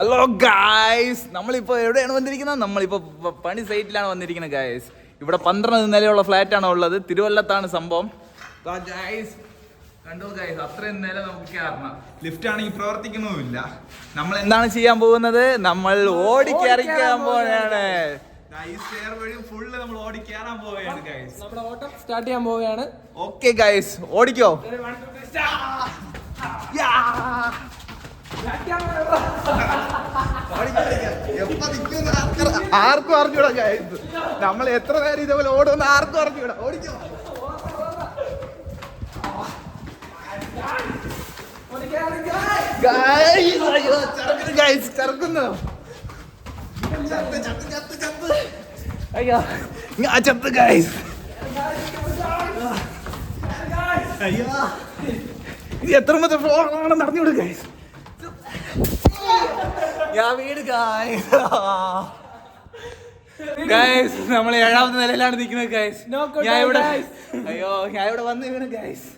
Hello guys, നമ്മളിപ്പോ എവിടെയാണ് വന്നിരിക്കുന്നത്? നമ്മളിപ്പോ പണി സൈറ്റിലാണ് വന്നിരിക്കുന്നത് ഗായ്സ്. ഇവിടെ 12 നിലയുള്ള ഫ്ലാറ്റാണ് ഉള്ളത്. തിരുവല്ലത്താണ് സംഭവം. കണ്ടോ ഗായ്സ്, അത്രയും നില നമുക്ക് കയറണം. ലിഫ്റ്റ് ആണെങ്കിൽ പ്രവർത്തിക്കുന്നതുമില്ല. നമ്മൾ എന്താണ് ചെയ്യാൻ പോകുന്നത്? നമ്മൾ ഓടിക്കയറിക്കാൻ പോവുകയാണ്. ഫുള്ള് നമ്മൾ ഓടി കയറാൻ പോവുകയാണ് ഗായ്സ്. നമ്മുടെ ഓട്ടം സ്റ്റാർട്ട് ചെയ്യാൻ പോവുകയാണ്. ഓക്കെ ഗായ്സ്, ഓടിക്കോ. ആർക്കും അറിഞ്ഞൂടാ ഗായ്സ്, നമ്മൾ എത്ര നേരം ഇതേപോലെ ഓടുമെന്ന് ആർക്കും അറിഞ്ഞൂടാ. ഓടിക്കോ. ചെറുക്കുന്നു. അയ്യോ, ഞാൻ ചത്ത് ഗായ്സ്. അയ്യോ, ഇത് എത്രമത്തെ ഫ്ലോറാണ് നടന്നുവിടുക ഗായ്സ്. ഞാൻ വീട് ഗായ്സ്. നമ്മൾ 7ാമത്തെ നിലയിലാണ് നിൽക്കുന്നത് ഗായ്സ്. ഞാൻ ഇവിടെ വന്ന് വീണ് ഗായ്സ്.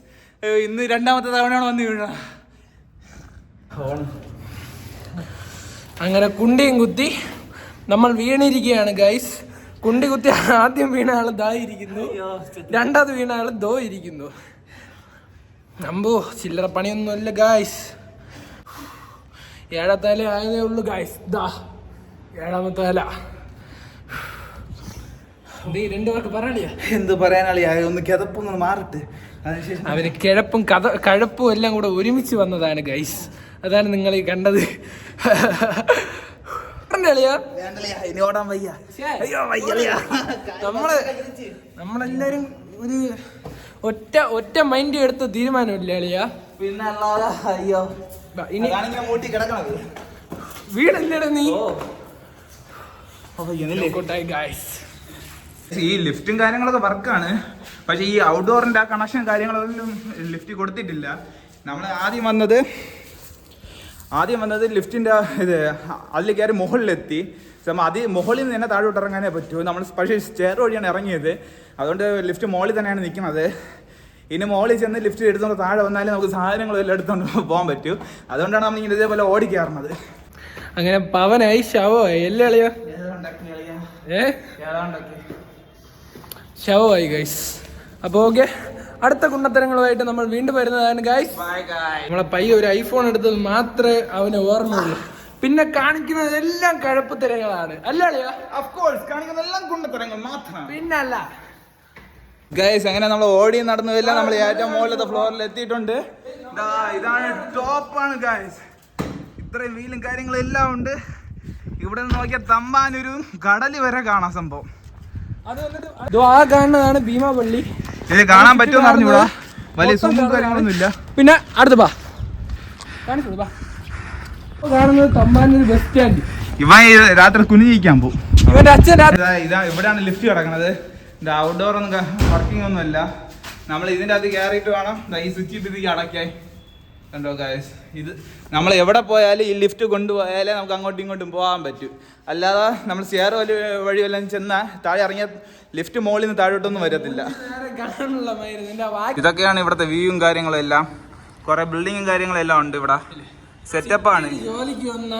ഇന്ന് 2ാമത്തെ തവണയാണ് വന്ന് വീണ. അങ്ങനെ കുണ്ടിയും കുത്തി നമ്മൾ വീണിരിക്കുകയാണ് ഗൈസ്. കുണ്ടി കുത്തി ആദ്യം വീണ ആള് ഇരിക്കുന്നു, രണ്ടാമത് വീണ ആള് ഇരിക്കുന്നു. അമ്പോ ചില്ലറ പണിയൊന്നുമല്ല ഗായ്സ്. 7ാമത്തെ നില ആയതേ ഉള്ളു ഗായ്സ്. 7ാമത്തെ നില. രണ്ടു പേർക്ക് പറയാളിയാ. എന്ത് പറയാനാളിയാ, ഒന്ന് കിതപ്പൊന്ന് മാറട്ടെ. അവര് കിഴപ്പും കഴപ്പും എല്ലാം കൂടെ ഒരുമിച്ച് വന്നതാണ് ഗൈസ്. അതാണ് നിങ്ങൾ ഈ കണ്ടത്. നമ്മളെല്ലാരും ഒരു ഒറ്റ മൈൻഡ് എടുത്ത തീരുമാനമില്ല അളിയാ. പിന്നെ അല്ലാതെ അയ്യോ, ഇനി വീടല്ലേടാ നീ. ഈ ലിഫ്റ്റും കാര്യങ്ങളൊക്കെ വർക്കാണ്, പക്ഷെ ഈ ഔട്ട്ഡോറിന്റെ ആ കണക്ഷൻ കാര്യങ്ങളൊന്നും ലിഫ്റ്റ് കൊടുത്തിട്ടില്ല. നമ്മൾ ആദ്യം വന്നത് ലിഫ്റ്റിന്റെ ഇത് അതിൽ കയറി മുകളിലെത്തി. മുകളിൽ നിന്ന് തന്നെ താഴോട്ട് ഇറങ്ങാനേ പറ്റൂ. നമ്മൾ പക്ഷേ സ്റ്റെയർ വഴിയാണ് ഇറങ്ങിയത്, അതുകൊണ്ട് ലിഫ്റ്റ് മുകളിൽ തന്നെയാണ് നിൽക്കുന്നത്. ഇനി മുകളിൽ ചെന്ന് ലിഫ്റ്റ് എടുത്തുകൊണ്ട് താഴെ വന്നാലും നമുക്ക് സാധനങ്ങളും എല്ലാം എടുത്തുകൊണ്ട് പോകാൻ പറ്റൂ. അതുകൊണ്ടാണ് നമ്മൾ ഇങ്ങനെ ഇതേപോലെ ഓടിക്കയറുന്നത്. അങ്ങനെ പവനായി ശവമായി അല്ലേ അളിയാ? ശവമായി ഗൈസ്. അപ്പോൾ ഓക്കെ, അടുത്ത കുണ്ണത്തരങ്ങളുമായിട്ട് നമ്മൾ വീണ്ടും വരുന്നതാണ് ഗൈസ്. നമ്മളെ പയ്യ ഒരു ഐഫോൺ എടുത്തത് മാത്രമേ അവന് ഓർമ്മയുള്ളൂ. പിന്നെ കാണിക്കുന്നതെല്ലാം കഴപ്പത്തരങ്ങളാണ് അല്ലേ അളിയാ? കാണിക്കുന്നതെല്ലാം കുണ്ണത്തരങ്ങൾ മാത്രം, പിന്നല്ല ഗൈസ്. അങ്ങനെ നമ്മൾ ഓടി നടന്നതെല്ലാം നമ്മൾ ഏറ്റവും മുകളിലത്തെ ഫ്ലോറിൽ എത്തിയിട്ടുണ്ട്. ഇതാണ് ടോപ്പാണ് ഗൈസ്. ഇത്രയും വീലും കാര്യങ്ങളും എല്ലാം ഉണ്ട്. ഇവിടെ നിന്ന് നോക്കിയാൽ തമ്പാനൊരു കടല് വരെ കാണാം സംഭവം. ആ കാണുന്നതാണ് ഭീമാപള്ളി. ഇത് കാണാൻ പറ്റുമെന്ന് അറിഞ്ഞൂടാ, വലിയ സൂമും കാര്യങ്ങളൊന്നും ഇല്ല. പിന്നെ അടുത്ത കാണുന്നത് തമ്പാനൂർ ബസ് സ്റ്റാൻഡ്. ഇവൻ രാത്രി കുനിഞ്ഞിരിക്കാൻ പോകും. ഇവന്റെ അച്ഛൻ ഇവിടെയാണ് ലിഫ്റ്റ് കിടക്കുന്നത്. ഇത് ഔട്ട്ഡോർ ഒന്നും വർക്കിംഗ് ഒന്നും അല്ല. നമ്മൾ ഇതിൻ്റെ അകത്ത് കയറിയിട്ട് വേണം ഈ സ്വിച്ച് ഇട്ട് അടയ്ക്കാൻ. കണ്ടോ ഗായ്സ്, ഇത് നമ്മൾ എവിടെ പോയാലും ഈ ലിഫ്റ്റ് കൊണ്ടുപോയാലേ നമുക്ക് അങ്ങോട്ടും ഇങ്ങോട്ടും പോകാൻ പറ്റും. അല്ലാതെ നമ്മൾ സ്റ്റെയർ വഴി വല്ലതും ചെന്നാൽ താഴെ ഇറങ്ങിയ ലിഫ്റ്റ് മുകളിൽ നിന്ന് താഴോട്ടൊന്നും വരത്തില്ല. ഇതൊക്കെയാണ് ഇവിടുത്തെ വ്യൂവും കാര്യങ്ങളും എല്ലാം. കുറെ ബിൽഡിങ്ങും കാര്യങ്ങളും എല്ലാം ഉണ്ട് ഇവിടെ. സെറ്റപ്പാണ്. ജോലിക്ക് വന്ന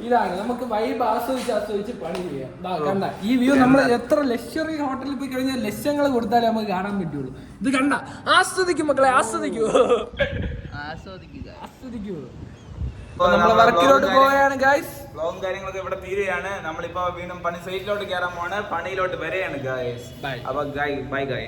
ഇതാണ് നമുക്ക് വൈബ് ആസ്വദിച്ച് പണി ചെയ്യാം. കണ്ട ഈ വ്യൂ നമ്മൾ എത്ര ലക്ഷറി ഹോട്ടലിൽ പോയി കഴിഞ്ഞാൽ ലക്ഷങ്ങൾ കൊടുത്താലേ നമുക്ക് കാണാൻ പറ്റുള്ളൂ. ഇത് കണ്ട ആസ്വദിക്കും മക്കളെ, ആസ്വദിക്കൂ. നമ്മളെ വർക്കിലോട്ട് പോവുകയാണ് ഗൈസ്. വ്ലോഗും കാര്യങ്ങളൊക്കെ ഇവിടെ തീരുകയാണ്. നമ്മളിപ്പോ വീണ്ടും പണി സൈറ്റിലോട്ട് കയറാൻ പോണ്, പണിയിലോട്ട് വരെയാണ് ഗൈസ്. അപ്പൊ ബൈ ഗൈസ്.